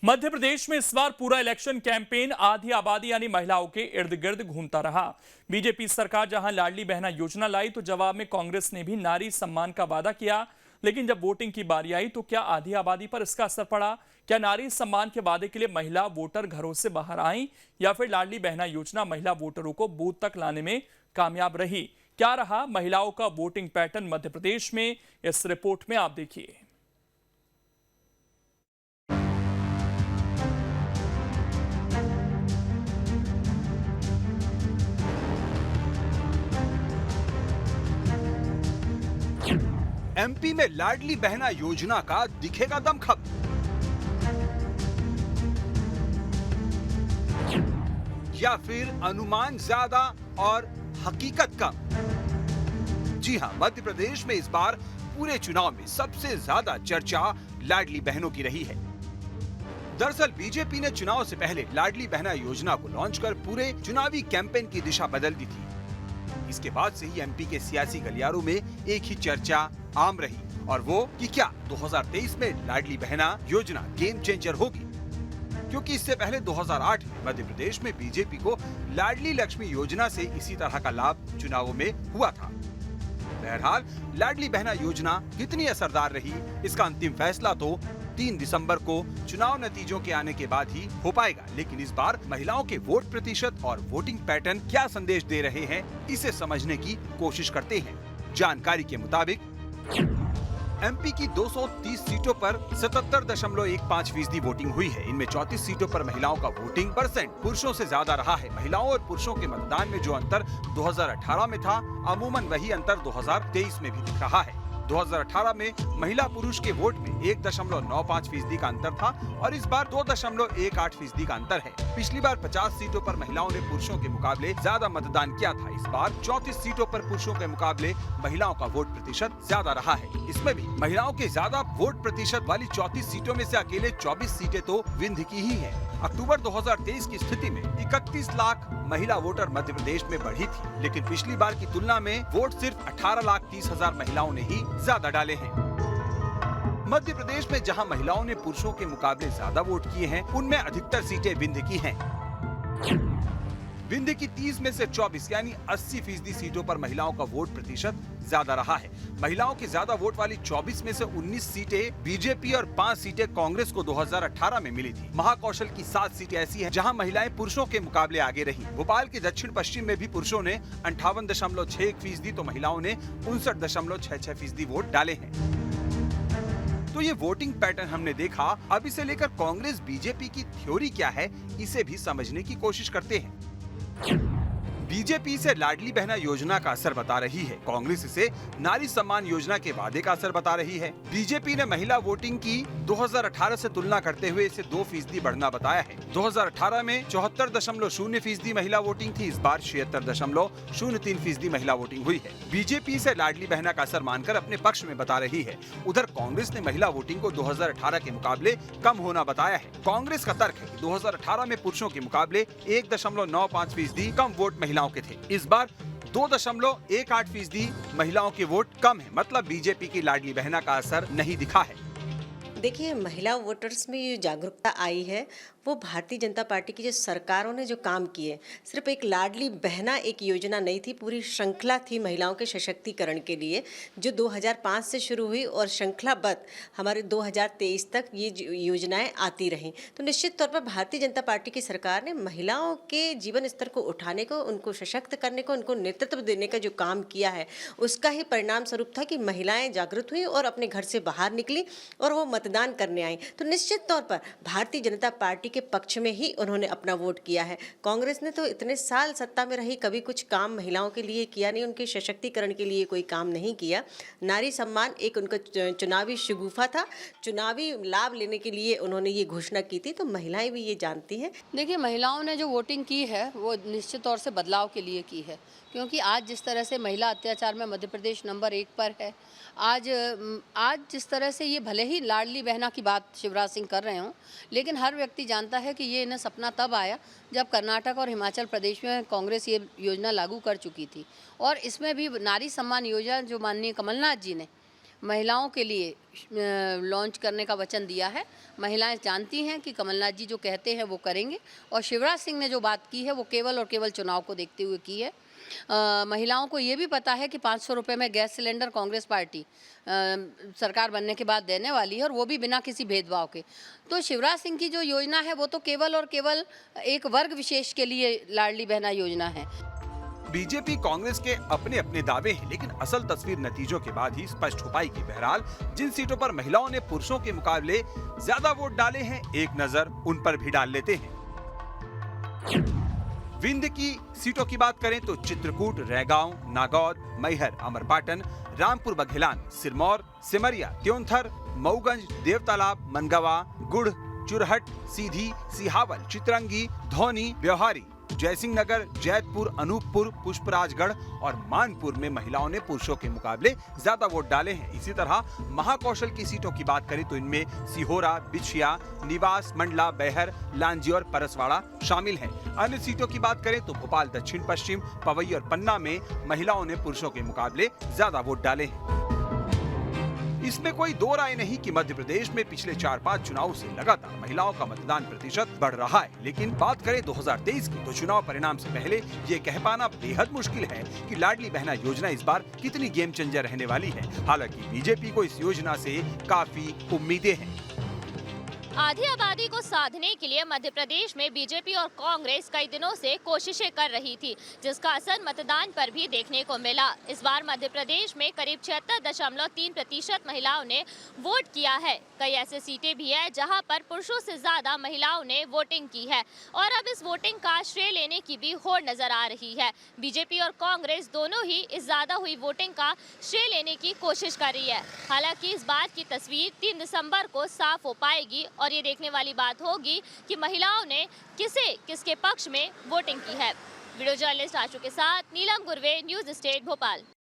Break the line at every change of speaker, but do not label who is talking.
मध्य प्रदेश में इस बार पूरा इलेक्शन कैंपेन आधी आबादी यानी महिलाओं के इर्द गिर्द घूमता रहा। बीजेपी सरकार जहां लाडली बहना योजना लाई तो जवाब में कांग्रेस ने भी नारी सम्मान का वादा किया, लेकिन जब वोटिंग की बारी आई तो क्या आधी आबादी पर इसका असर पड़ा? क्या नारी सम्मान के वादे के लिए महिला वोटर घरों से बाहर आई या फिर लाडली बहना योजना महिला वोटरों को बूथ तक लाने में कामयाब रही? क्या रहा महिलाओं का वोटिंग पैटर्न मध्य प्रदेश में, इस रिपोर्ट में आप देखिए।
एमपी में लाडली बहना योजना का दिखेगा दमखम। या फिर अनुमान ज्यादा और हकीकत कम। जी हां, मध्य प्रदेश में इस बार पूरे चुनाव में सबसे ज्यादा चर्चा लाडली बहनों की रही है। दरअसल बीजेपी ने चुनाव से पहले लाडली बहना योजना को लॉन्च कर पूरे चुनावी कैंपेन की दिशा बदल दी थी। इसके बाद से ही एमपी के सियासी गलियारों में एक ही चर्चा आम रही, और वो कि क्या 2023 में लाडली बहना योजना गेम चेंजर होगी, क्योंकि इससे पहले 2008 में मध्य प्रदेश में बीजेपी को लाडली लक्ष्मी योजना से इसी तरह का लाभ चुनावों में हुआ था। बहरहाल लाडली बहना योजना कितनी असरदार रही, इसका अंतिम फैसला तो 3 दिसंबर को चुनाव नतीजों के आने के बाद ही हो पाएगा। लेकिन इस बार महिलाओं के वोट प्रतिशत और वोटिंग पैटर्न क्या संदेश दे रहे हैं, इसे समझने की कोशिश करते हैं। जानकारी के मुताबिक एमपी की 230 सीटों पर 77.15% वोटिंग हुई है। इनमें 34 सीटों पर महिलाओं का वोटिंग परसेंट पुरुषों से ज्यादा रहा है। महिलाओं और पुरुषों के मतदान में जो अंतर 2018 में था, अमूमन वही अंतर 2023 में भी दिख रहा है। 2018 में महिला पुरुष के वोट में 1.95% का अंतर था और इस बार 2.18% का अंतर है। पिछली बार 50 सीटों पर महिलाओं ने पुरुषों के मुकाबले ज्यादा मतदान किया था। इस बार 34 सीटों पर पुरुषों के मुकाबले महिलाओं का वोट प्रतिशत ज्यादा रहा है। इसमें भी महिलाओं के ज्यादा वोट प्रतिशत वाली 34 सीटों में से अकेले 24 सीटें तो विंध्य की ही है। अक्टूबर 2023 की स्थिति में 31 लाख महिला वोटर मध्य प्रदेश में बढ़ी थी, लेकिन पिछली बार की तुलना में वोट सिर्फ 18,30,000 महिलाओं ने ही ज्यादा डाले हैं। मध्य प्रदेश में जहां महिलाओं ने पुरुषों के मुकाबले ज्यादा वोट किए हैं, उनमें अधिकतर सीटें विंध्य की हैं। विंध्य की 30 में से 24 यानी 80% सीटों पर महिलाओं का वोट प्रतिशत ज्यादा रहा है। महिलाओं की ज्यादा वोट वाली 24 में से 19 सीटें बीजेपी और 5 सीटें कांग्रेस को 2018 में मिली थी। महाकौशल की 7 सीटें ऐसी हैं जहां महिलाएं पुरुषों के मुकाबले आगे रही। भोपाल के दक्षिण पश्चिम में भी पुरुषों ने 58.61% तो महिलाओं ने 59.66% वोट डाले हैं। तो ये वोटिंग पैटर्न हमने देखा। अब इसे लेकर कांग्रेस बीजेपी की थ्योरी क्या है, इसे भी समझने की कोशिश करते हैं। बीजेपी से लाडली बहना योजना का असर बता रही है, कांग्रेस इसे नारी सम्मान योजना के वादे का असर बता रही है। बीजेपी ने महिला वोटिंग की 2018 से तुलना करते हुए इसे 2% बढ़ना बताया है। 2018 में 74.0% महिला वोटिंग थी, इस बार 76.03% महिला वोटिंग हुई है। बीजेपी इसे लाडली बहना का असर मानकर अपने पक्ष में बता रही है। उधर कांग्रेस ने महिला वोटिंग को 2018 के मुकाबले कम होना बताया है। कांग्रेस का तर्क है कि 2018 में पुरुषों के मुकाबले 1.95% कम वोट महिलाओं के थे। इस बार 2.18% महिलाओं के वोट कम है, मतलब बीजेपी की लाडली बहना का असर नहीं दिखा है।
देखिए, महिला वोटर्स में ये जागरूकता आई है, वो भारतीय जनता पार्टी की जो सरकारों ने जो काम किए, सिर्फ एक लाडली बहना एक योजना नहीं थी, पूरी श्रृंखला थी महिलाओं के सशक्तिकरण के लिए, जो 2005 से शुरू हुई और श्रृंखलाबद्ध हमारे 2023 तक ये योजनाएं आती रहीं। तो निश्चित तौर पर भारतीय जनता पार्टी की सरकार ने महिलाओं के जीवन स्तर को उठाने को, उनको सशक्त करने को, उनको नेतृत्व देने का जो काम किया है, उसका ही परिणाम स्वरूप था कि महिलाएं जागरूक हुई और अपने घर से बाहर निकली और वो मतदान करने आई। तो निश्चित तौर पर भारतीय जनता पार्टी के पक्ष में ही उन्होंने अपना वोट किया है। कांग्रेस ने तो इतने साल सत्ता में रही, कभी कुछ काम महिलाओं के लिए किया नहीं, उनके सशक्तिकरण के लिए कोई काम नहीं किया। नारी सम्मान एक उनका चुनावी शगुफा था, चुनावी लाभ लेने के लिए उन्होंने ये घोषणा की थी। तो महिलाएं भी ये जानती हैं।
देखिए, महिलाओं ने जो वोटिंग की है वो निश्चित तौर से बदलाव के लिए की है, क्योंकि आज जिस तरह से महिला अत्याचार में मध्य प्रदेश नंबर 1 पर है, आज जिस तरह से ये भले ही लाडली बहना की बात शिवराज सिंह कर रहे हों, लेकिन हर व्यक्ति जानता है कि ये इन्हें सपना तब आया जब कर्नाटक और हिमाचल प्रदेश में कांग्रेस ये योजना लागू कर चुकी थी। और इसमें भी नारी सम्मान योजना जो माननीय कमलनाथ जी ने महिलाओं के लिए लॉन्च करने का वचन दिया है। महिलाएं जानती हैं कि कमलनाथ जी जो कहते हैं वो करेंगे, और शिवराज सिंह ने जो बात की है वो केवल और केवल चुनाव को देखते हुए की है। महिलाओं को ये भी पता है कि 500 रुपये में गैस सिलेंडर कांग्रेस पार्टी सरकार बनने के बाद देने वाली है, और वो भी बिना किसी भेदभाव के। तो शिवराज सिंह की जो योजना है वो तो केवल और केवल एक वर्ग विशेष के लिए लाडली बहना योजना है।
बीजेपी कांग्रेस के अपने अपने दावे हैं, लेकिन असल तस्वीर नतीजों के बाद ही स्पष्ट हो पाएगी। बहरहाल जिन सीटों पर महिलाओं ने पुरुषों के मुकाबले ज्यादा वोट डाले हैं, एक नजर उन पर भी डाल लेते हैं। विंध्य की सीटों की बात करें तो चित्रकूट, रैगांव, नागौद, मैहर, अमरपाटन, रामपुर बघेलान, सिरमौर, सिमरिया, त्योंथर, मऊगंज, देवतालाब, मनगवा, गुड़, चुरहट, सीधी, सिहावल, चितरंगी, धौनी, ब्यौहारी, जयसिंह नगर, जैतपुर, अनूपपुर, पुष्पराजगढ़ और मानपुर में महिलाओं ने पुरुषों के मुकाबले ज्यादा वोट डाले हैं। इसी तरह महाकौशल की सीटों की बात करें तो इनमें सिहोरा, बिछिया, निवास, मंडला, बैहर, लांजी और परसवाड़ा शामिल हैं। अन्य सीटों की बात करें तो भोपाल दक्षिण पश्चिम, पवई और पन्ना में महिलाओं ने पुरुषों के मुकाबले ज्यादा वोट डाले हैं। इसमें कोई दो राय नहीं कि मध्य प्रदेश में पिछले 4-5 चुनावों से लगातार महिलाओं का मतदान प्रतिशत बढ़ रहा है। लेकिन बात करें 2023 की तो चुनाव परिणाम से पहले ये कह पाना बेहद मुश्किल है कि लाडली बहना योजना इस बार कितनी गेम चेंजर रहने वाली है। हालांकि बीजेपी को इस योजना से काफी उम्मीदें हैं।
आधी आबादी को साधने के लिए मध्य प्रदेश में बीजेपी और कांग्रेस कई दिनों से कोशिशें कर रही थी, जिसका असर मतदान पर भी देखने को मिला। इस बार मध्य प्रदेश में करीब 76.3% महिलाओं ने वोट किया है। कई ऐसे सीटें भी है जहां पर पुरुषों से ज्यादा महिलाओं ने वोटिंग की है, और अब इस वोटिंग का श्रेय लेने की भी होड़ नजर आ रही है। बीजेपी और कांग्रेस दोनों ही इस ज्यादा हुई वोटिंग का श्रेय लेने की कोशिश कर रही है। हालांकि इस बात की तस्वीर 3 दिसंबर को साफ हो पाएगी, और ये देखने वाली बात होगी कि महिलाओं ने किसके पक्ष में वोटिंग की है। वीडियो जर्नलिस्ट आशु के साथ नीलम गुरवे, न्यूज स्टेट भोपाल।